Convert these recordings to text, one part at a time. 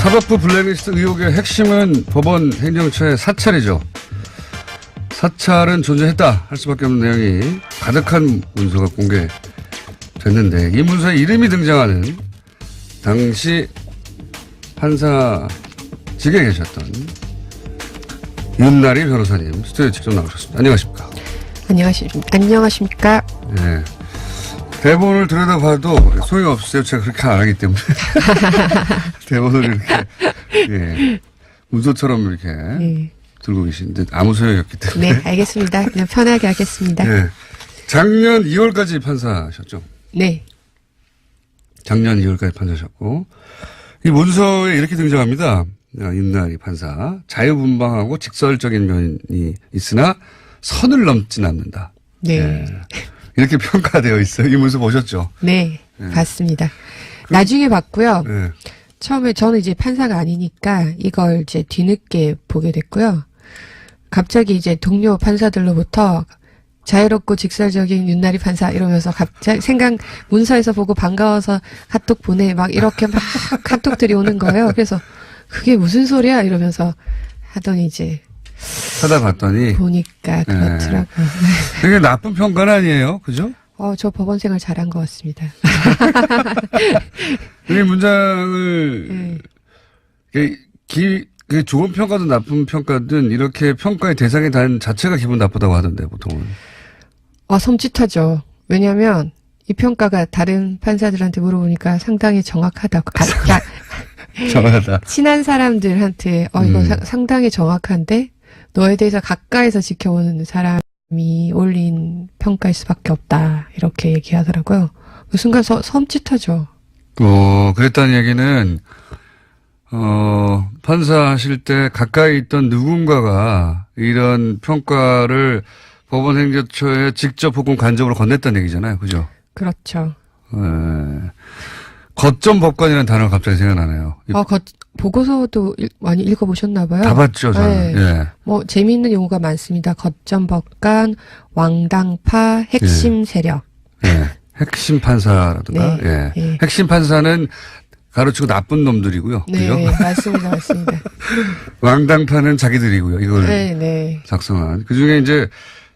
사법부 블랙리스트 의혹의 핵심은 법원 행정처의 사찰이죠. 사찰은 존재했다 할 수밖에 없는 내용이 가득한 문서가 공개됐는데 이 문서에 이름이 등장하는 당시 판사직에 계셨던 윤나리 변호사님 스튜디오에 직접 나오셨습니다. 안녕하십니까? 안녕하십니까? 네. 대본을 들여다봐도 소용없어요. 제가 그렇게 안 하기 때문에. 대본을 이렇게, 예. 문서처럼 이렇게 들고 계시는데 아무 소용이 없기 때문에. 네, 알겠습니다. 그냥 편하게 하겠습니다. 네. 작년 2월까지 판사셨죠? 네. 작년 2월까지 판사셨고. 이 문서에 이렇게 등장합니다. 윤나리 판사. 자유분방하고 직설적인 면이 있으나 선을 넘진 않는다. 네. 예. 이렇게 평가되어 있어요. 이 문서 보셨죠? 네, 봤습니다. 나중에 봤고요. 네. 처음에 저는 이제 판사가 아니니까 이걸 이제 뒤늦게 보게 됐고요. 갑자기 이제 동료 판사들로부터 자유롭고 직설적인 윤나리 판사 이러면서 갑자기 문서에서 보고 반가워서 카톡 보내 막 이렇게 막 카톡들이 오는 거예요. 그래서 그게 무슨 소리야 이러면서 하더니 이제 찾아봤더니 보니까 그렇더라고요. 이게 나쁜 평가는 아니에요. 그죠? 저 법원 생활 잘한 것 같습니다. 이 문장을 좋은 평가든 나쁜 평가든 이렇게 평가의 대상이 단 자체가 기분 나쁘다고 하던데 보통은. 섬찟하죠. 왜냐하면 이 평가가 다른 판사들한테 물어보니까 상당히 정확하다고. 정확하다. 친한 사람들한테 이거 상당히 정확한데 너에 대해서 가까이서 지켜보는 사람이 올린 평가일 수밖에 없다. 이렇게 얘기하더라고요. 그 순간 섬찟하죠. 그랬다는 얘기는 판사하실 때 가까이 있던 누군가가 이런 평가를 법원 행정처에 직접 혹은 간접으로 건넸다는 얘기잖아요. 그죠? 그렇죠. 거점 법관이라는 단어가 갑자기 생각나네요. 보고서도 많이 읽어보셨나 봐요. 다 봤죠, 저는. 네. 예. 재미있는 용어가 많습니다. 거점 법관, 왕당파, 핵심 세력. 예. 핵심 판사라든가. 네. 예. 네. 핵심 판사는 가로치고 나쁜 놈들이고요. 네, 그죠? 맞습니다. 왕당파는 자기들이고요. 이걸 네. 작성한. 그 중에 이제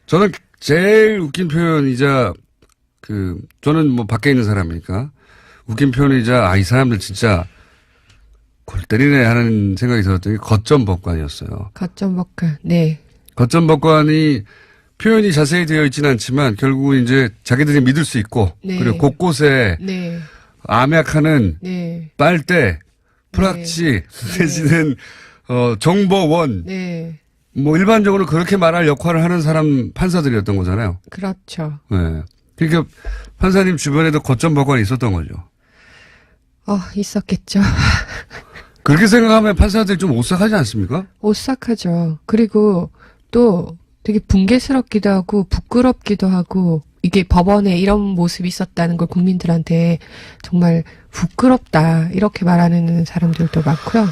저는 제일 웃긴 표현이자 저는 뭐 밖에 있는 사람이니까 웃긴 표현이자 이 사람들 진짜 골 때리네 하는 생각이 들었던 게 거점 법관이었어요. 거점 법관. 네. 거점 법관이 표현이 자세히 되어 있지는 않지만 결국은 이제 자기들이 믿을 수 있고 그리고 곳곳에 암약하는 빨대, 프락치 내지는 정보원 뭐 일반적으로 그렇게 말할 역할을 하는 사람 판사들이었던 거잖아요. 그렇죠. 네. 그러니까 판사님 주변에도 거점 법관이 있었던 거죠. 있었겠죠. 그렇게 생각하면 판사들이 좀 오싹하지 않습니까? 오싹하죠. 그리고 또 되게 붕괴스럽기도 하고 부끄럽기도 하고 이게 법원에 이런 모습이 있었다는 걸 국민들한테 정말 부끄럽다 이렇게 말하는 사람들도 많고요.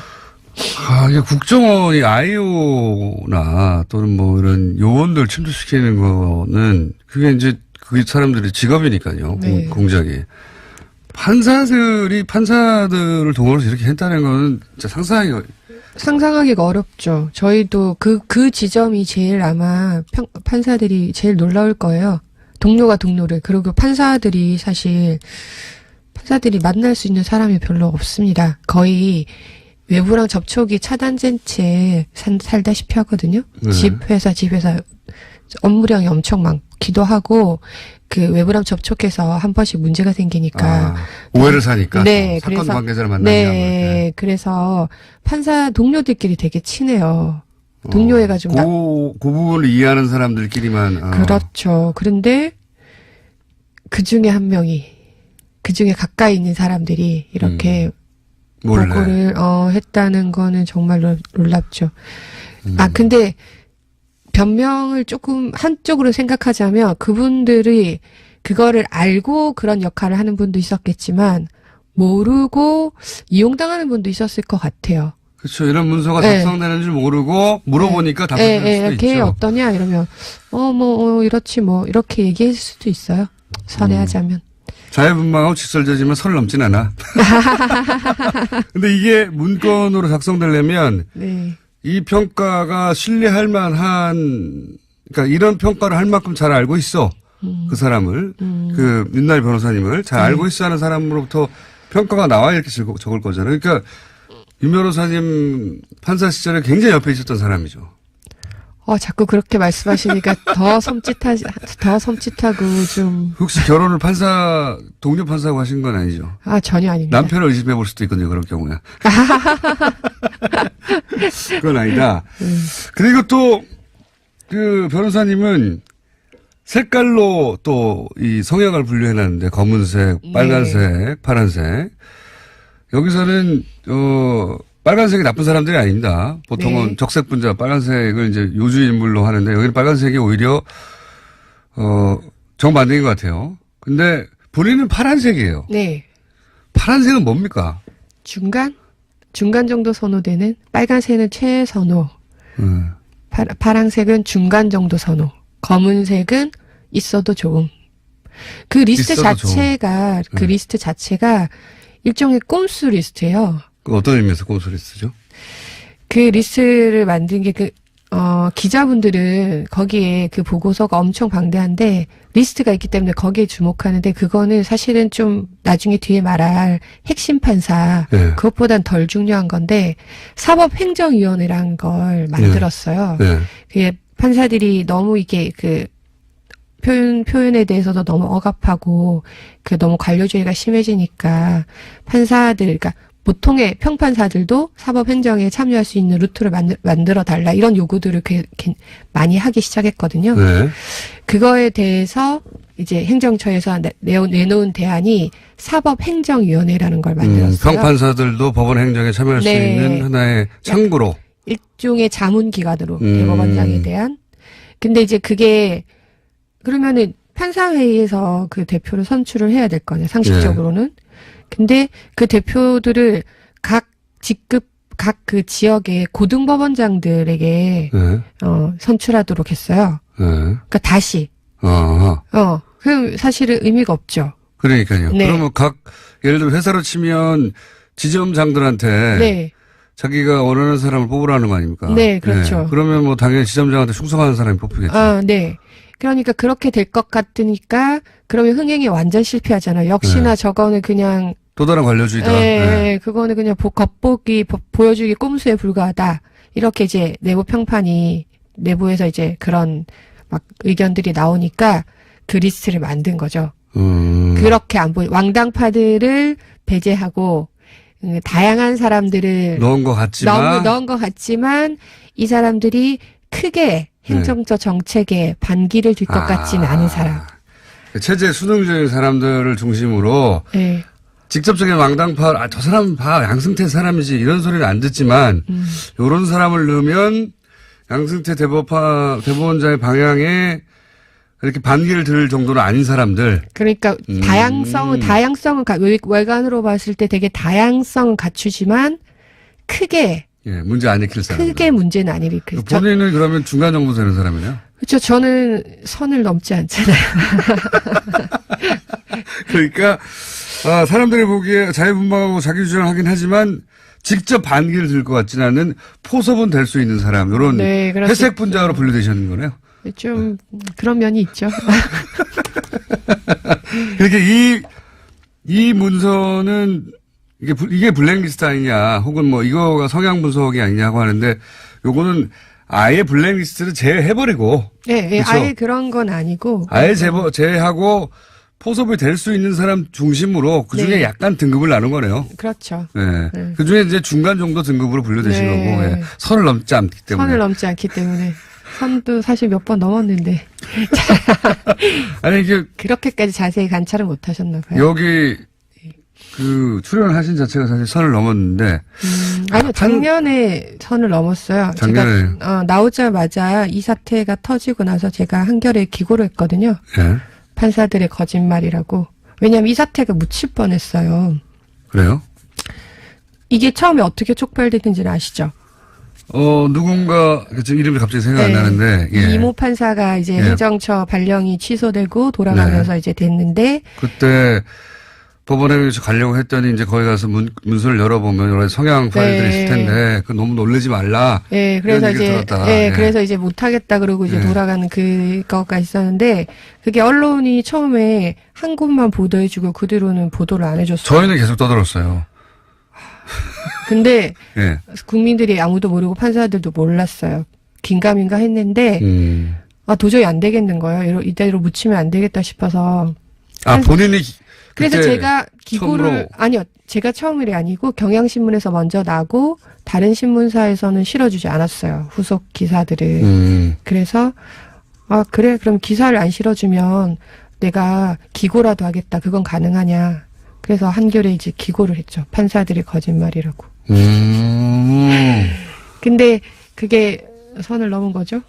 이게 국정원이 아이오나 또는 뭐 이런 요원들 침투시키는 거는 그게 이제 그 사람들의 직업이니까요. 네. 공작이. 판사들을 동원해서 이렇게 했다는 거는 진짜 상상하기가 어렵죠. 저희도 그 지점이 제일 아마 판사들이 제일 놀라울 거예요. 동료가 동료를. 그리고 판사들이 만날 수 있는 사람이 별로 없습니다. 거의 외부랑 접촉이 차단된 채 살다시피 하거든요. 집회사 업무량이 엄청 많기도 하고 그 외부랑 접촉해서 한 번씩 문제가 생기니까 오해를 사니까 네, 사건 그래서 관계자를 만나면 네, 그래서 판사 동료들끼리 되게 친해요. 동료해가지고 그 부분을 이해하는 사람들끼리만 그렇죠. 그런데 그 중에 한 명이 그 중에 가까이 있는 사람들이 이렇게 보고를 했다는 거는 정말 놀랍죠. 근데 변명을 조금 한쪽으로 생각하자면 그분들이 그거를 알고 그런 역할을 하는 분도 있었겠지만 모르고 이용당하는 분도 있었을 것 같아요. 그렇죠. 이런 문서가 작성되는 줄 모르고 물어보니까 답변할 수도 있죠. 걔 어떠냐 이러면 이렇지 뭐 이렇게 얘기할 수도 있어요. 선회하자면. 자유분방하고 직설적이지만 선을 넘진 않아. 근데 이게 문건으로 작성되려면 네. 이 평가가 신뢰할 만한, 그러니까 이런 평가를 할 만큼 잘 알고 있어. 그 사람을, 그 윤나리 변호사님을 잘 알고 있어 하는 사람으로부터 평가가 나와야 이렇게 적을 거잖아요. 그러니까 윤 변호사님 판사 시절에 굉장히 옆에 있었던 사람이죠. 자꾸 그렇게 말씀하시니까 더 섬찟하고 좀. 혹시 결혼을 동료 판사하고 하신 건 아니죠? 전혀 아닙니다. 남편을 의심해 볼 수도 있거든요, 그런 경우에. 그건 아니다. 그리고 또, 그 변호사님은 색깔로 또 이 성향을 분류해 놨는데, 검은색, 빨간색, 네. 파란색. 여기서는, 빨간색이 나쁜 사람들이 아닙니다. 보통은 네. 적색 분자 빨간색을 이제 요주 인물로 하는데 여기는 빨간색이 오히려 정반대인 것 같아요. 근데 본인은 파란색이에요. 네. 파란색은 뭡니까? 중간 정도 선호되는 빨간색은 최선호. 파란색은 중간 정도 선호. 검은색은 있어도 좋음. 그 리스트 자체가 그 리스트 자체가 일종의 꼼수 리스트예요. 어떤 의미에서 꼼수 리스트죠? 그 리스트를 만든 게 기자분들은 거기에 그 보고서가 엄청 방대한데 리스트가 있기 때문에 거기에 주목하는데 그거는 사실은 좀 나중에 뒤에 말할 핵심 판사 네. 그것보단 덜 중요한 건데 사법행정위원회라는 걸 만들었어요. 네. 그게 판사들이 너무 이게 그 표현에 대해서도 너무 억압하고 너무 관료주의가 심해지니까 판사들 그러니까 보통의 평판사들도 사법행정에 참여할 수 있는 루트를 만들어 달라 이런 요구들을 많이 하기 시작했거든요. 네. 그거에 대해서 이제 행정처에서 내놓은 대안이 사법행정위원회라는 걸 만들었어요. 평판사들도 법원 행정에 참여할 네. 수 있는 하나의 창구로. 일종의 자문기관으로 대법원장에 대한. 근데 이제 그게 그러면은 판사회의에서 그 대표를 선출을 해야 될 거 아니에요. 상식적으로는. 네. 근데 그 대표들을 각 그 지역의 고등법원장들에게, 네. 선출하도록 했어요. 네. 그러니까 다시. 그럼 사실은 의미가 없죠. 그러니까요. 네. 그러면 예를 들어 회사로 치면 지점장들한테. 네. 자기가 원하는 사람을 뽑으라는 거 아닙니까? 네, 그렇죠. 네. 그러면 당연히 지점장한테 충성하는 사람이 뽑히겠죠. 네. 그러니까 그렇게 될 것 같으니까 그러면 흥행이 완전 실패하잖아요. 역시나 네. 저거는 그냥 또 다른 관료주의다. 네, 그거는 그냥 겉보기 보여주기 꼼수에 불과하다. 이렇게 이제 내부 평판이 내부에서 이제 그런 막 의견들이 나오니까 그 리스트를 만든 거죠. 그렇게 왕당파들을 배제하고 다양한 사람들을 넣은 것 같지만 이 사람들이 크게 행정적 정책에 반기를 들 것 같지는 않은 사람. 체제 수능적인 사람들을 중심으로 네. 직접적인 왕당파, 저 사람 양승태 사람이지 이런 소리는 안 듣지만 이런 사람을 넣으면 양승태 대법원장의 방향에 이렇게 반기를 들 정도는 아닌 사람들. 그러니까 다양성은 외관으로 봤을 때 되게 다양성은 갖추지만 크게 문제 안 일으킬 사람. 크게 문제는 안 일으킬. 본인은 그러면 중간 정도 되는 사람이네요. 그렇죠. 저는 선을 넘지 않잖아요. 그러니까 사람들이 보기에 자유분방하고 자기 주장을 하긴 하지만 직접 반기를 들 것 같지는 않은 포섭은 될 수 있는 사람. 이런 네, 회색 분자로 분류되시는 거네요. 좀 그런 면이 있죠. 그렇게 이 문서는 이게 블랙리스트 아니냐, 혹은 뭐 이거가 성향 분석이 아니냐고 하는데 요거는 아예 블랙리스트를 제외해버리고. 네, 그렇죠? 아예 그런 건 아니고. 아예 제외하고 포섭이 될 수 있는 사람 중심으로 그 중에 네. 약간 등급을 나눈 거네요. 그렇죠. 네. 네. 그 중에 이제 중간 정도 등급으로 분류되신 네. 거고, 네. 선을 넘지 않기 때문에. 선을 넘지 않기 때문에. 선도 사실 몇 번 넘었는데. 아니, 이게. 그렇게까지 자세히 관찰을 못 하셨나 봐요. 여기, 출연을 하신 자체가 사실 선을 넘었는데. 아니요, 작년에 선을 넘었어요. 작년에. 제가, 나오자마자 이 사태가 터지고 나서 제가 한겨레에 기고를 했거든요. 네. 판사들의 거짓말이라고. 왜냐면 이 사태가 묻힐 뻔했어요. 그래요? 이게 처음에 어떻게 촉발됐는지는 아시죠? 누군가, 지금 이름이 갑자기 생각이 안 나는데, 예. 이모 판사가 이제 예. 행정처 발령이 취소되고 돌아가면서 이제 됐는데. 그때 법원에 가려고 했더니 이제 거기 가서 문서를 열어보면 여러 성향 파일들이 있을 텐데, 그 너무 놀라지 말라. 예, 그래서 이제, 들었다. 그래서 이제 못하겠다 그러고 이제 돌아가는 그거가 있었는데, 그게 언론이 처음에 한 곳만 보도해주고 그 뒤로는 보도를 안 해줬어요. 저희는 계속 떠들었어요. 근데 예. 국민들이 아무도 모르고 판사들도 몰랐어요. 긴가민가 했는데 도저히 안 되겠는 거예요. 이대로 묻히면 안 되겠다 싶어서. 본인이 그래서 제가 기고를 처음으로. 아니요. 제가 처음이 아니고 경향신문에서 먼저 나고 다른 신문사에서는 실어주지 않았어요. 후속 기사들을. 그래서 그래 그럼 기사를 안 실어주면 내가 기고라도 하겠다. 그건 가능하냐. 그래서 한겨레 이제 기고를 했죠. 판사들이 거짓말이라고. 근데 그게 선을 넘은 거죠?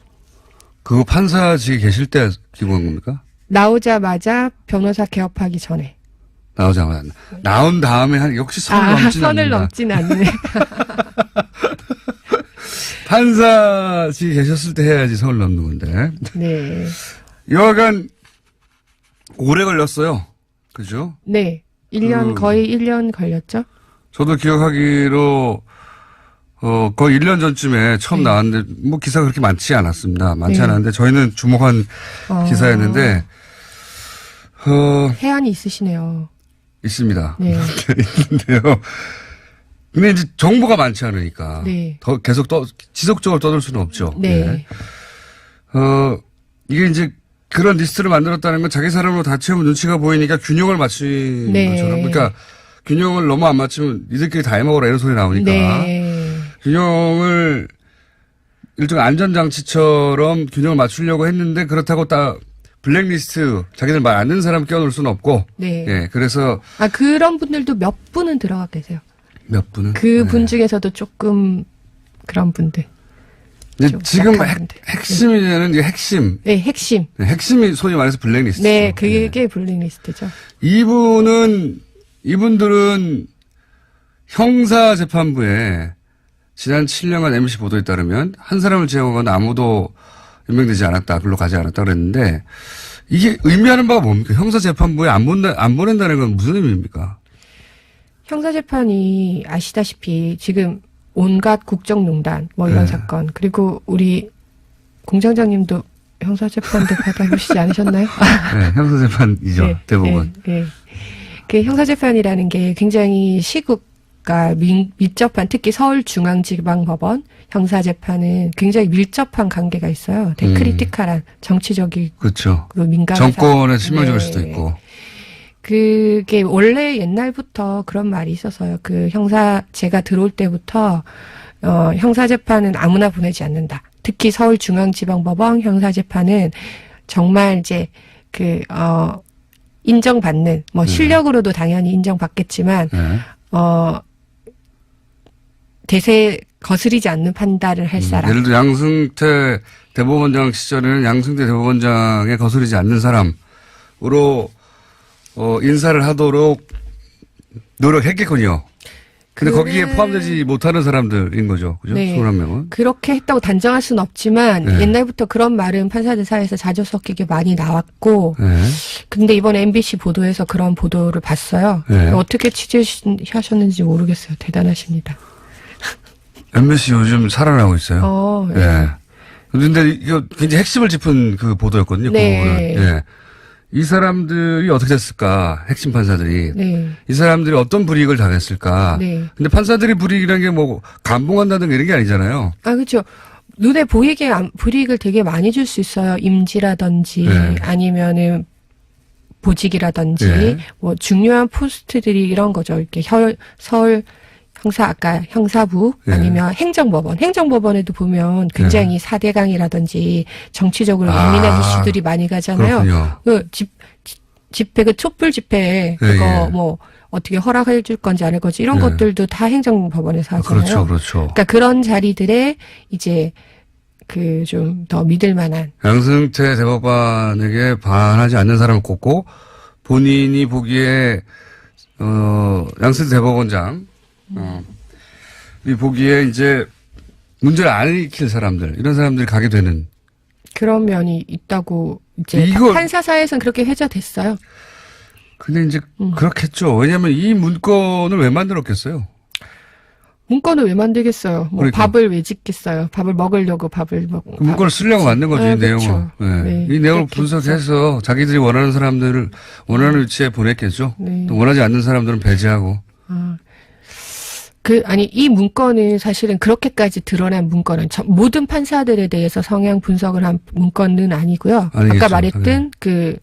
그거 판사직에 계실 때 기고한 겁니까? 나오자마자 변호사 개업하기 전에. 나오자마자. 나온 다음에 역시 선을 넘지는 선을 않는다. 넘지는 않네. 판사직에 계셨을 때 해야지 선을 넘는 건데. 네. 여하간 오래 걸렸어요. 그죠? 네. 1년, 거의 1년 걸렸죠? 저도 기억하기로, 거의 1년 전쯤에 처음 나왔는데, 뭐 기사가 그렇게 많지 않았습니다. 많지 않았는데, 저희는 주목한 기사였는데, 해안이 있으시네요. 있습니다. 네. 있는데요. 근데 이제 정보가 많지 않으니까, 네. 더 계속 지속적으로 떠들 수는 없죠. 네. 이게 이제 그런 리스트를 만들었다는 건 자기 사람으로 다 채우면 눈치가 보이니까 균형을 맞춘 것처럼. 그러니까 균형을 너무 안 맞추면 니들끼리 다 해먹어라 이런 소리 나오니까. 네. 균형을 일종의 안전장치처럼 균형을 맞추려고 했는데 그렇다고 딱 블랙리스트 자기들 말 안 듣는 사람 껴놓을 수는 없고. 네. 예, 그래서. 그런 분들도 몇 분은 들어가 계세요. 몇 분은? 그 분 중에서도 조금 그런 분들. 지금 핵심이 되는 게 핵심. 네, 핵심. 네, 핵심이 소위 말해서 블랙리스트. 네, 그게 블랙리스트죠. 이분들은 형사재판부에 지난 7년간 MBC 보도에 따르면 한 사람을 제외하고는 아무도 임명되지 않았다, 글로 가지 않았다 그랬는데 이게 의미하는 바가 뭡니까? 형사재판부에 안 보낸다는 건 무슨 의미입니까? 형사재판이 아시다시피 지금 온갖 국정농단 이런 사건 그리고 우리 공장장님도 형사재판도 받아보시지 않으셨나요? 네, 형사재판이죠. 네, 대부분. 네. 그 형사재판이라는 게 굉장히 시국과 밀접한 특히 서울중앙지방법원 형사재판은 굉장히 밀접한 관계가 있어요. 되게 크리티컬한 정치적이고 그렇죠. 민감한 정권에 치명적일 수도 있고. 그게 원래 옛날부터 그런 말이 있어서요. 제가 들어올 때부터, 형사재판은 아무나 보내지 않는다. 특히 서울중앙지방법원 형사재판은 정말 이제 인정받는, 실력으로도 당연히 인정받겠지만, 대세 거스리지 않는 판단을 할 사람. 예를 들어 양승태 대법원장 시절에는 양승태 대법원장에 거스리지 않는 사람으로 인사를 하도록 노력했겠군요. 근데 거기에 포함되지 못하는 사람들인 거죠. 그죠? 네. 21명은. 그렇게 했다고 단정할 수는 없지만 옛날부터 그런 말은 판사들 사이에서 자주 섞이게 많이 나왔고 근데 이번에 MBC 보도에서 그런 보도를 봤어요. 어떻게 취재하셨는지 모르겠어요. 대단하십니다. MBC 요즘 살아나고 있어요. 네. 그런데 이거 굉장히 핵심을 짚은 그 보도였거든요. 네. 그 부분은. 이 사람들이 어떻게 됐을까? 핵심 판사들이. 네. 이 사람들이 어떤 불이익을 당했을까? 네. 근데 판사들이 불이익이라는 게 뭐 감봉한다든가 이런 게 아니잖아요. 그렇죠. 눈에 보이게 불이익을 되게 많이 줄 수 있어요. 임지라든지 아니면은 보직이라든지 뭐 중요한 포스트들이 이런 거죠. 이렇게 서울 형사부 아니면 행정법원에도 보면 굉장히 4대강이라든지 정치적으로 예민한 이슈들이 많이 가잖아요. 집회 촛불 집회 그거 어떻게 허락해 줄 건지 안 할 건지 이런 것들도 다 행정법원에서 하잖아요. 그렇죠. 그러니까 그런 자리들에 이제 좀 더 믿을 만한 양승태 대법관에게 반하지 않는 사람을 꼽고 본인이 보기에 양승태 대법원장 이 보기에 이제 문제를 안 일으킬 사람들, 이런 사람들이 가게 되는. 그런 면이 있다고 이제 판사사에서는 그렇게 회자됐어요. 근데 이제 그렇겠죠. 왜냐하면 이 문건을 왜 만들었겠어요? 문건을 왜 만들겠어요? 뭐 그러니까. 밥을 왜 짓겠어요? 밥을 먹으려고 밥을 먹고. 그 문건을 쓰려고 만든 거죠, 이 내용을. 그렇죠. 네. 네. 이 내용을 분석해서 자기들이 원하는 사람들을 원하는 위치에 보냈겠죠. 네. 또 원하지 않는 사람들은 배제하고. 아니, 이 문건은 사실은 그렇게까지 드러난 문건은 모든 판사들에 대해서 성향 분석을 한 문건은 아니고요. 아니겠죠, 아까 말했던 그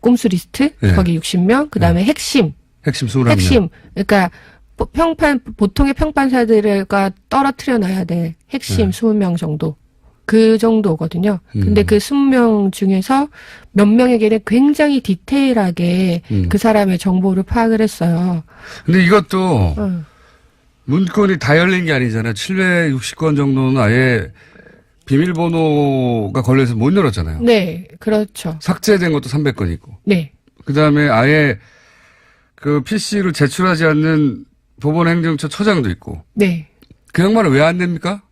꼼수 리스트, 네. 거기 60명, 그 다음에 네. 핵심 21명. 핵심. 그러니까 보통의 평판사들과 떨어뜨려 놔야 돼. 핵심 네. 20명 정도. 그 정도거든요. 근데 그 20명 중에서 몇 명에게는 굉장히 디테일하게 그 사람의 정보를 파악을 했어요. 근데 이것도 문건이 다 열린 게 아니잖아요. 760건 정도는 아예 비밀번호가 걸려서 못 열었잖아요. 네, 그렇죠. 삭제된 것도 300건 있고. 네. 그 다음에 아예 그 PC를 제출하지 않는 법원행정처 처장도 있고. 네. 그 양반은 왜 안 냅니까?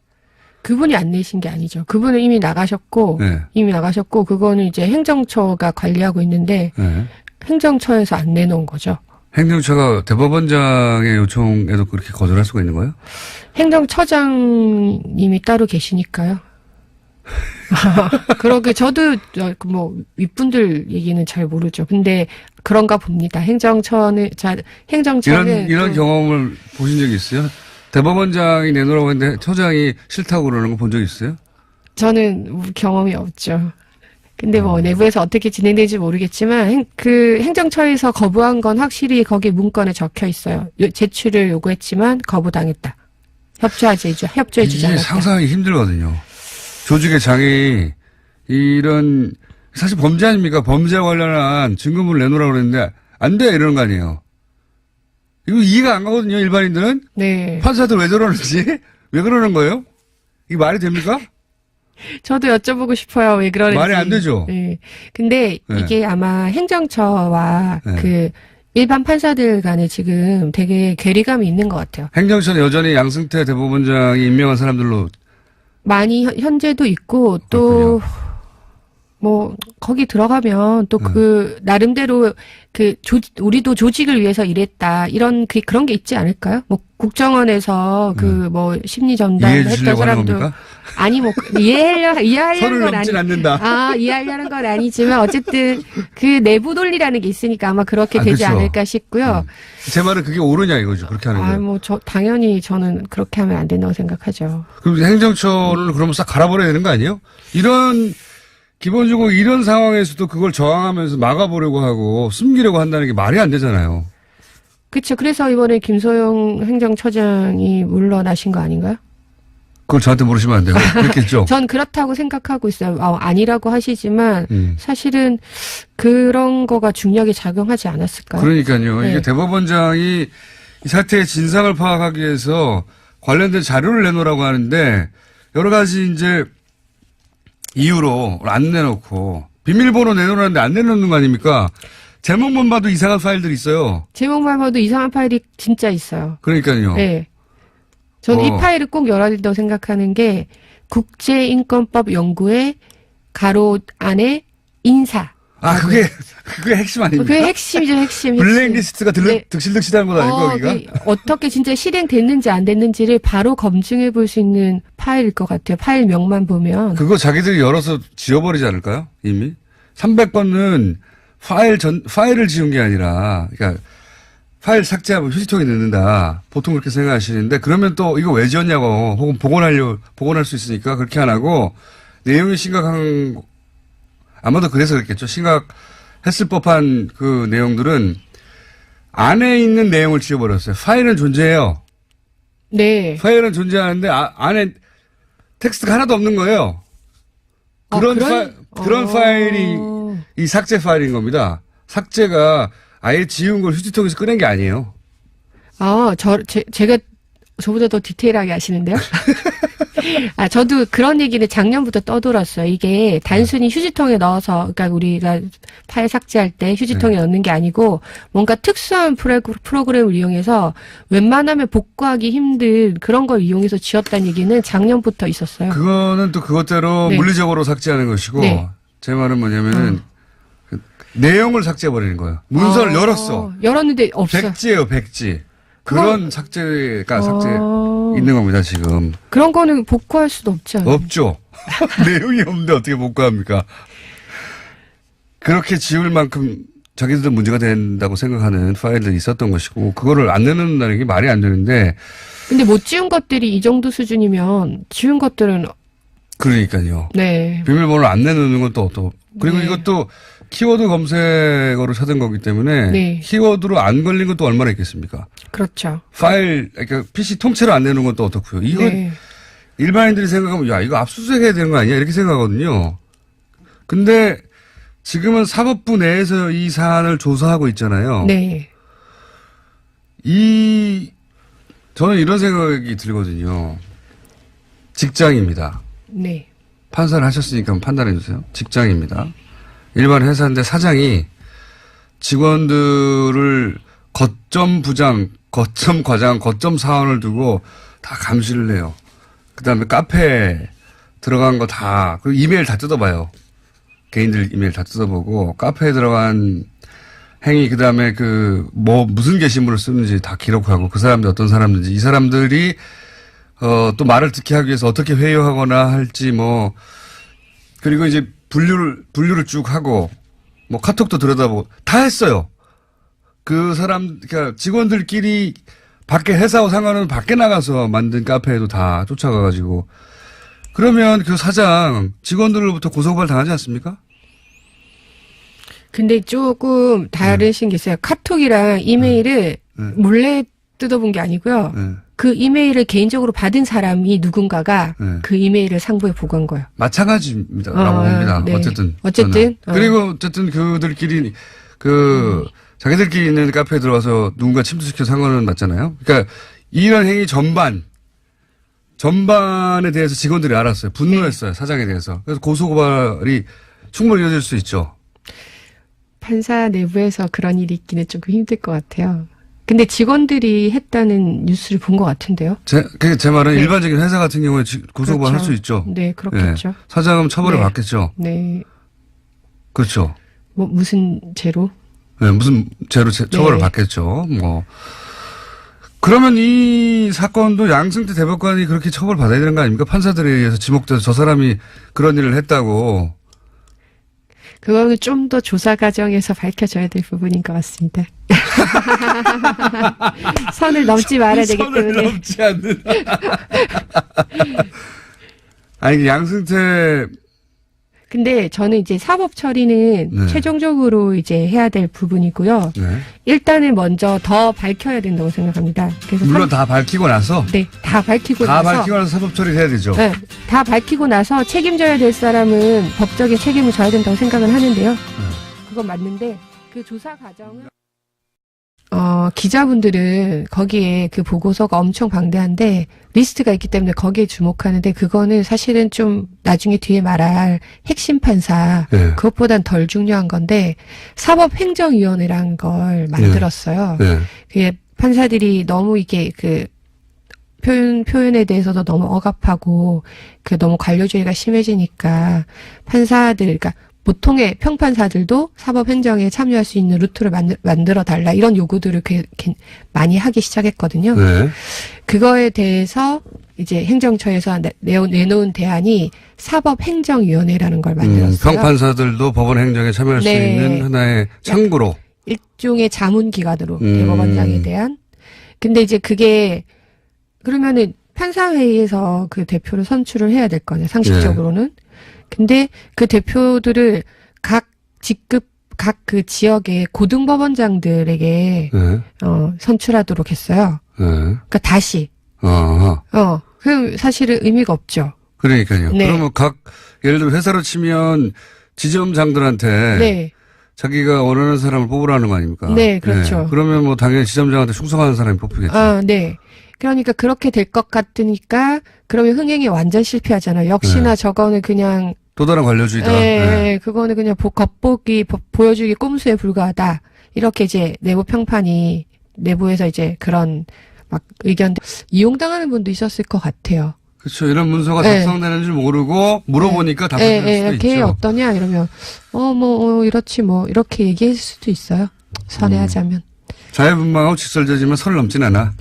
그분이 안 내신 게 아니죠. 그분은 이미 나가셨고, 네. 그거는 이제 행정처가 관리하고 있는데, 네. 행정처에서 안 내놓은 거죠. 행정처가 대법원장의 요청에도 그렇게 거절할 수가 있는 거예요? 행정처장님이 따로 계시니까요. 그러게 저도 뭐 윗분들 얘기는 잘 모르죠. 근데 그런가 봅니다. 행정처는 이런 경험을 보신 적이 있어요? 대법원장이 내놓으라고 했는데 처장이 싫다고 그러는 거 본 적 있어요? 저는 경험이 없죠. 근데 뭐 내부에서 어떻게 진행되는지 모르겠지만 그 행정처에서 거부한 건 확실히 거기 문건에 적혀 있어요. 제출을 요구했지만 거부당했다. 협조해주지 않았다. 이게 상상하기 힘들거든요. 조직의 장이 이런 사실 범죄 아닙니까? 범죄와 관련한 증거물을 내놓으라고 그랬는데 안 돼 이러는 거 아니에요. 이거 이해가 안 가거든요, 일반인들은. 네. 판사들 왜 저러는지. 왜 그러는 거예요? 이게 말이 됩니까? 저도 여쭤보고 싶어요. 왜 그러는지. 말이 안 되죠. 네. 근데 네. 이게 아마 행정처와 네. 그 일반 판사들 간에 지금 되게 괴리감이 있는 것 같아요. 행정처는 여전히 양승태 대법원장이 임명한 사람들로 많이 현재도 있고 또 뭐 거기 들어가면 또 그 나름대로 그 우리도 조직을 위해서 일했다 이런 그런 게 있지 않을까요? 뭐 국정원에서 그 뭐 심리 전달했던 사람도 아니 뭐 이해하려는 건 아니 않는다. 이해하려는 건 아니지만 어쨌든 그 내부 논리라는 게 있으니까 아마 그렇게 되지 그렇죠. 않을까 싶고요. 제 말은 그게 옳으냐 이거죠. 그렇게 하는 거. 뭐 당연히 저는 그렇게 하면 안 된다고 생각하죠. 그럼 행정처를 그러면 싹 갈아버려야 되는 거 아니에요? 기본적으로 이런 상황에서도 그걸 저항하면서 막아보려고 하고 숨기려고 한다는 게 말이 안 되잖아요. 그렇죠. 그래서 이번에 김소영 행정처장이 물러나신 거 아닌가요? 그걸 저한테 물으시면 안 돼요. 그렇겠죠. 전 그렇다고 생각하고 있어요. 아니라고 하시지만 사실은 그런 거가 중요하게 작용하지 않았을까요? 그러니까요. 네. 이게 대법원장이 이 사태의 진상을 파악하기 위해서 관련된 자료를 내놓으라고 하는데 여러 가지 이제 이유로 안 내놓고 비밀번호 내놓으라는데 안 내놓는 거 아닙니까? 제목만 봐도 이상한 파일들이 있어요. 제목만 봐도 이상한 파일이 진짜 있어요. 그러니까요. 네. 저는 이 파일을 꼭 열어야 된다고 생각하는 게 국제인권법 연구의 가로 안에 인사. 그게 핵심 아닙니까? 그게 핵심이죠, 핵심. 블랙리스트가 득실득실한 건 아니고, 여기가? 어떻게 진짜 실행됐는지 안 됐는지를 바로 검증해 볼 수 있는 파일일 것 같아요. 파일명만 보면. 그거 자기들이 열어서 지워버리지 않을까요? 이미? 300번은 파일을 지운 게 아니라, 그러니까 파일 삭제하고 휴지통에 넣는다. 보통 그렇게 생각하시는데, 그러면 또 이거 왜 지웠냐고, 혹은 복원할 수 있으니까 그렇게 안 하고, 내용이 심각한, 아마도 그래서 그랬겠죠. 심각했을 법한 그 내용들은 안에 있는 내용을 지워버렸어요. 파일은 존재해요. 네. 파일은 존재하는데 안에 텍스트가 하나도 없는 거예요. 그런 파일이 이 삭제 파일인 겁니다. 삭제가 아예 지운 걸 휴지통에서 꺼낸 게 아니에요. 제가 저보다 더 디테일하게 아시는데요? 저도 그런 얘기를 작년부터 떠돌았어요. 이게 단순히 휴지통에 넣어서, 그러니까 우리가 파일 삭제할 때 휴지통에 넣는 게 아니고 뭔가 특수한 프로그램을 이용해서 웬만하면 복구하기 힘든 그런 걸 이용해서 지웠다는 얘기는 작년부터 있었어요. 그거는 또 그것대로 네. 물리적으로 삭제하는 것이고 네. 제 말은 뭐냐면은 그 내용을 삭제해버리는 거예요. 문서를 열었어. 열었는데 없어. 백지예요, 백지. 그런 삭제가 있는 겁니다, 지금. 그런 거는 복구할 수도 없지 않아요? 없죠. 내용이 없는데 어떻게 복구합니까? 그렇게 지울 만큼 자기들도 문제가 된다고 생각하는 파일들이 있었던 것이고, 그거를 안 내놓는다는 게 말이 안 되는데. 근데 못 지운 것들이 이 정도 수준이면 지운 것들은. 그러니까요. 네. 비밀번호를 안 내놓는 건 또. 그리고 네. 이것도 키워드 검색어로 찾은 거기 때문에. 네. 키워드로 안 걸린 것도 얼마나 있겠습니까? 그렇죠. 파일, 그러니까 PC 통째로 안 내놓은 것도 어떻고요. 이건 네. 일반인들이 생각하면, 야, 이거 압수수색해야 되는 거 아니야? 이렇게 생각하거든요. 근데 지금은 사법부 내에서 이 사안을 조사하고 있잖아요. 네. 저는 이런 생각이 들거든요. 직장입니다. 네. 판사를 하셨으니까 한번 판단해 주세요. 직장입니다. 일반 회사인데 사장이 직원들을 거점 부장, 거점 과장, 거점 사원을 두고 다 감시를 해요. 그 다음에 카페에 들어간 거 다, 그리고 이메일 다 뜯어봐요. 개인들 이메일 다 뜯어보고, 카페에 들어간 행위, 그 다음에 무슨 게시물을 쓰는지 다 기록하고, 그 사람들이 어떤 사람인지, 이 사람들이, 또 말을 듣게 하기 위해서 어떻게 회유하거나 할지 그리고 이제 분류를 쭉 하고, 카톡도 들여다보고, 다 했어요. 그러니까 직원들끼리 밖에 회사와 상관은 밖에 나가서 만든 카페에도 다 쫓아가가지고, 그러면 그 사장 직원들로부터 고소고발 당하지 않습니까? 근데 조금 다르신 게 있어요. 카톡이랑 이메일을 몰래 뜯어본 게 아니고요. 그 이메일을 개인적으로 받은 사람이 누군가가 그 이메일을 상부에 보고한 거예요. 마찬가지입니다. 라고 봅니다. 네. 어쨌든. 그리고 어쨌든 그들끼리 자기들끼리 있는 카페에 들어와서 누군가 침투시켜 상관은 맞잖아요. 그러니까 이런 행위 전반에 대해서 직원들이 알았어요. 분노했어요. 네. 사장에 대해서. 그래서 고소고발이 충분히 이어질 수 있죠. 판사 내부에서 그런 일이 있기는 조금 힘들 것 같아요. 근데 직원들이 했다는 뉴스를 본 것 같은데요. 제 말은 네. 일반적인 회사 같은 경우에 고소고발 그렇죠. 할 수 있죠. 네, 그렇겠죠. 네. 사장은 처벌을 네. 받겠죠. 네. 그렇죠. 무슨 죄로? 네, 무슨 죄로 처벌을 받겠죠. 그러면 이 사건도 양승태 대법관이 그렇게 처벌받아야 되는 거 아닙니까? 판사들에 의해서 지목돼서 저 사람이 그런 일을 했다고. 그거는 좀 더 조사 과정에서 밝혀져야 될 부분인 것 같습니다. 선을 넘지 말아야 되기 때문에. 선을 넘지 않는. 아니, 양승태. 근데 저는 이제 사법 처리는 네. 최종적으로 이제 해야 될 부분이고요. 네. 일단은 먼저 더 밝혀야 된다고 생각합니다. 그래서 물론 다 밝히고 나서. 네, 다 밝히고 나서 사법 처리를 해야 되죠. 네, 다 밝히고 나서 책임져야 될 사람은 법적인 책임을 져야 된다고 생각은 하는데요. 그건 맞는데 그 조사 과정은 기자분들은 거기에 그 보고서가 엄청 방대한데 리스트가 있기 때문에 거기에 주목하는데 그거는 사실은 좀 나중에 뒤에 말할 핵심 판사 그것보단 덜 중요한 건데 사법행정위원회라는 걸 만들었어요. 그게 판사들이 너무 이게 그 표현에 대해서도 너무 억압하고 너무 관료주의가 심해지니까 판사들 그러니까 보통의 평판사들도 사법행정에 참여할 수 있는 루트를 만들어 달라 이런 요구들을 많이 하기 시작했거든요. 네. 그거에 대해서 이제 행정처에서 내놓은 대안이 사법행정위원회라는 걸 만들었어요. 평판사들도 법원 행정에 참여할 수 있는 하나의 창구로. 일종의 자문기관으로 대법원장에 대한. 근데 이제 그게 그러면은 판사회의에서 그 대표를 선출을 해야 될 거냐 상식적으로는. 근데 그 대표들을 각 직급 각 그 지역의 고등법원장들에게 선출하도록 했어요. 그러니까 다시. 그럼 사실은 의미가 없죠. 그러니까요. 네. 그러면 예를 들어 회사로 치면 지점장들한테 자기가 원하는 사람을 뽑으라는 거 아닙니까? 네, 그렇죠. 네. 그러면 뭐 당연히 지점장한테 충성하는 사람이 뽑히겠죠. 아, 네. 그러니까 그렇게 될 것 같으니까 그러면 흥행이 완전 실패하잖아요. 역시나 네. 저거는 그냥 또 다른 관료주의다. 네, 그거는 그냥 겉보기 보여주기 꼼수에 불과하다. 이렇게 이제 내부 평판이 내부에서 이제 그런 막 의견 이용당하는 분도 있었을 것 같아요. 그렇죠. 이런 문서가 네. 작성되는 줄 모르고 물어보니까 답변할 수도 걔 있죠. 어떠냐 이러면 이렇지 뭐 이렇게 얘기할 수도 있어요. 선회하자면. 자유분방하고 직설적이지만 선을 넘진 않아.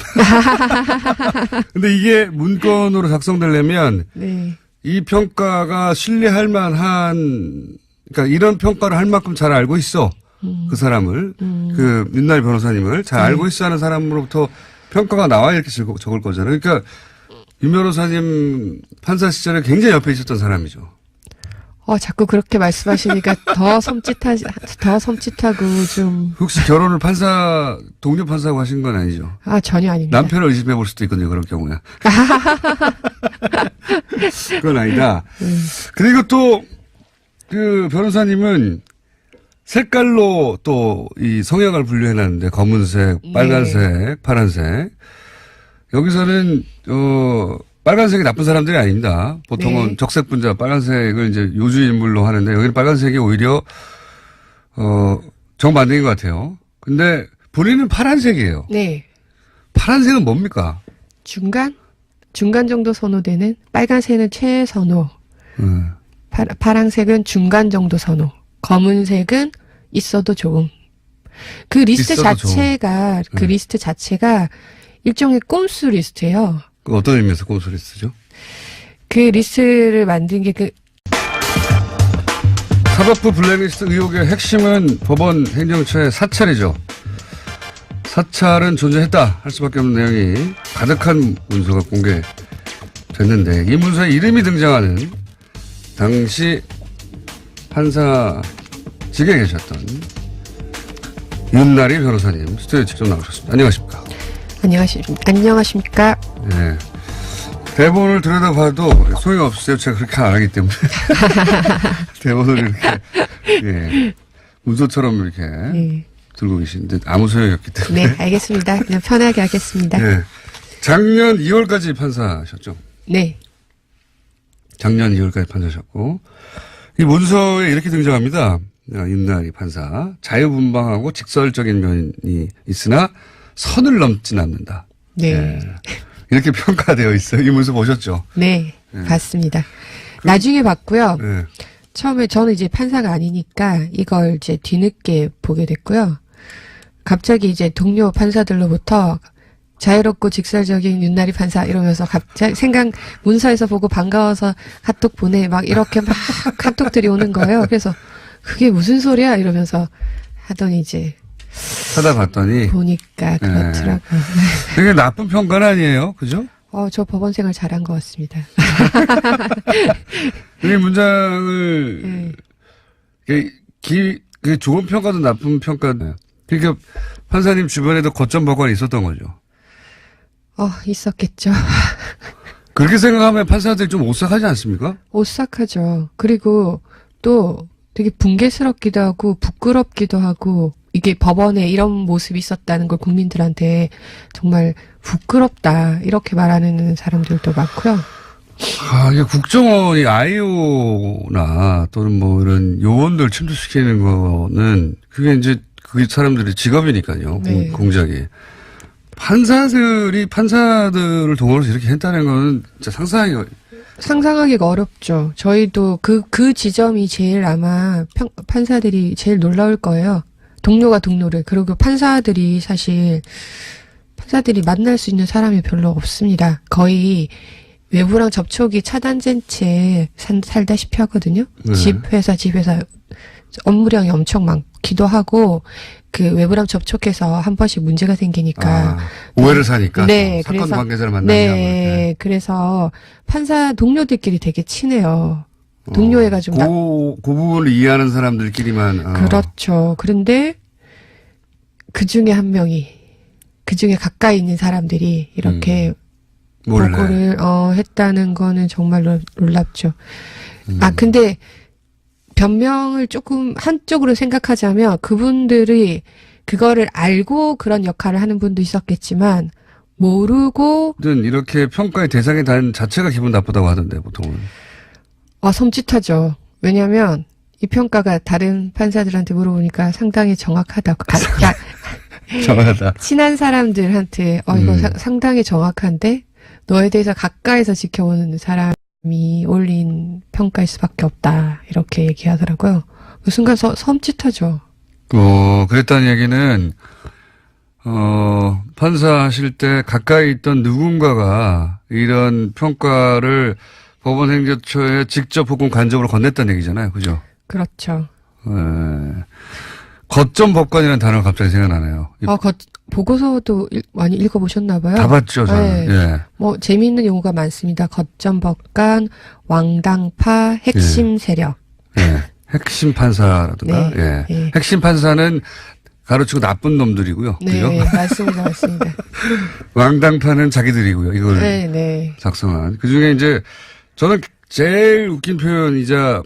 근데 이게 문건으로 작성되려면 네. 이 평가가 신뢰할 만한, 그러니까 이런 평가를 할 만큼 잘 알고 있어. 그 사람을, 그 윤나리 변호사님을 잘 알고 있어 하는 사람으로부터 평가가 나와야 이렇게 적을 거잖아요. 그러니까 윤 변호사님 판사 시절에 굉장히 옆에 있었던 사람이죠. 자꾸 그렇게 말씀하시니까 더 섬찟하고 좀. 혹시 결혼을 동료 판사하고 하신 건 아니죠? 전혀 아닙니다. 남편을 의심해 볼 수도 있거든요, 그런 경우에. 그건 아니다. 그리고 또, 그 변호사님은 색깔로 또 이 성향을 분류해놨는데, 검은색, 빨간색, 파란색. 여기서는, 빨간색이 나쁜 사람들이 아닙니다. 보통은 네. 적색 분자 빨간색을 이제 요주 인물로 하는데, 여기는 빨간색이 오히려, 정반대인 것 같아요. 근데 본인은 파란색이에요. 네. 파란색은 뭡니까? 중간 정도 선호되는 빨간색은 최선호. 파란색은 중간 정도 선호. 검은색은 있어도 좋음. 그 리스트 자체가 네. 리스트 자체가 일종의 꼼수 리스트예요. 그 어떤 의미에서 꼼수를 쓰죠? 그 리스트를 만든 게 사법부 블랙리스트 의혹의 핵심은 법원 행정처의 사찰이죠. 사찰은 존재했다 할 수밖에 없는 내용이 가득한 문서가 공개됐는데 이 문서에 이름이 등장하는 당시 판사직에 계셨던 윤나리 변호사님 스튜디오에 직접 나오셨습니다. 안녕하십니까? 안녕하십니까? 네. 대본을 들여다봐도 소용없어요. 제가 그렇게 안 하기 때문에. 대본을 이렇게, 문서처럼 이렇게 들고 계시는데 아무 소용이 없기 때문에. 네, 알겠습니다. 그냥 편하게 하겠습니다. 네. 작년 2월까지 판사셨죠? 네. 작년 2월까지 판사셨고. 이 문서에 이렇게 등장합니다. 윤나리 판사. 자유분방하고 직설적인 면이 있으나 선을 넘진 않는다. 네. 이렇게 평가되어 있어요. 이 문서 보셨죠? 네. 봤습니다. 나중에 봤고요. 네. 처음에 저는 이제 판사가 아니니까 이걸 이제 뒤늦게 보게 됐고요. 갑자기 이제 동료 판사들로부터 자유롭고 직설적인 윤나리 판사 이러면서 갑자기 문서에서 보고 반가워서 카톡 보내 막 이렇게 막 카톡들이 오는 거예요. 그래서 그게 무슨 소리야 이러면서 하더니 이제 찾아봤더니 보니까 그렇더라고요. 그게 나쁜 평가는 아니에요. 그죠? 저 법원 생활 잘한 것 같습니다. 이 문장을 그 좋은 평가도 나쁜 평가도 그러니까 판사님 주변에도 거점 법관이 있었던 거죠. 있었겠죠. 그렇게 생각하면 판사들이 좀 오싹하지 않습니까? 오싹하죠. 그리고 또 되게 붕괴스럽기도 하고 부끄럽기도 하고 이게 법원에 이런 모습이 있었다는 걸 국민들한테 정말 부끄럽다 이렇게 말하는 사람들도 많고요. 이게 국정원이 아이오나 또는 뭐 이런 요원들 침투시키는 거는 그게 이제 그 사람들의 직업이니까요. 네. 공작이. 판사들을 동원해서 이렇게 했다는 거는 진짜 상상하기가 어렵죠. 저희도 그 지점이 제일 아마 판사들이 제일 놀라울 거예요. 동료가 동료를. 그리고 판사들이 만날 수 있는 사람이 별로 없습니다. 거의 외부랑 접촉이 차단된 채 살다시피 하거든요. 네. 집 회사 업무량이 엄청 많기도 하고 그 외부랑 접촉해서 한 번씩 문제가 생기니까 오해를 사니까 네, 사건 그래서 관계자를 만나면 네, 그래서 판사 동료들끼리 되게 친해요. 동료해가지고 그 부분을 이해하는 사람들끼리만 그렇죠. 그런데 그 중에 한 명이 그 중에 가까이 있는 사람들이 이렇게 보고를 했다는 거는 정말 놀랍죠. 근데 변명을 조금 한쪽으로 생각하자면 그분들이 그거를 알고 그런 역할을 하는 분도 있었겠지만 모르고 이렇게 평가의 대상이 단 자체가 기분 나쁘다고 하던데 보통은. 섬찟하죠. 왜냐하면 이 평가가 다른 판사들한테 물어보니까 상당히 정확하다고. 정확하다. 친한 사람들한테 이거 상당히 정확한데 너에 대해서 가까이서 지켜보는 사람이 올린 평가일 수밖에 없다. 이렇게 얘기하더라고요. 그 순간 섬찟하죠. 그랬다는 얘기는 판사하실 때 가까이 있던 누군가가 이런 평가를 법원행정처에 직접 혹은 간접으로 건넸다는 얘기잖아요. 그죠? 그렇죠. 거점 법관이라는 단어가 갑자기 생각나네요. 보고서도 많이 읽어보셨나 봐요. 다 봤죠, 저는. 네. 예. 재미있는 용어가 많습니다. 거점 법관, 왕당파, 핵심 세력. 예. 핵심 판사라든가. 네. 예. 네. 핵심 판사는 가로치고 나쁜 놈들이고요. 네, 그죠? 맞습니다. 왕당파는 자기들이고요. 이걸 네. 작성한. 그 중에 이제 저는 제일 웃긴 표현이자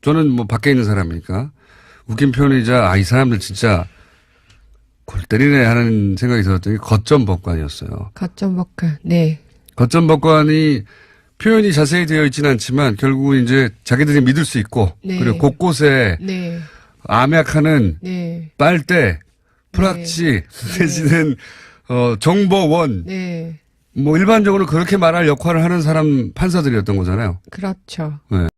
저는 뭐 밖에 있는 사람이니까 웃긴 표현이자 이 사람들 진짜 골 때리네 하는 생각이 들었던 게 거점 법관이었어요. 거점 법관. 네. 거점 법관이 표현이 자세히 되어 있지는 않지만 결국은 이제 자기들이 믿을 수 있고 네. 그리고 곳곳에 네. 암약하는 네. 빨대, 프락치 내지는 정보원. 네. 뭐 일반적으로 그렇게 말할 역할을 하는 사람 판사들이었던 거잖아요. 그렇죠. 네.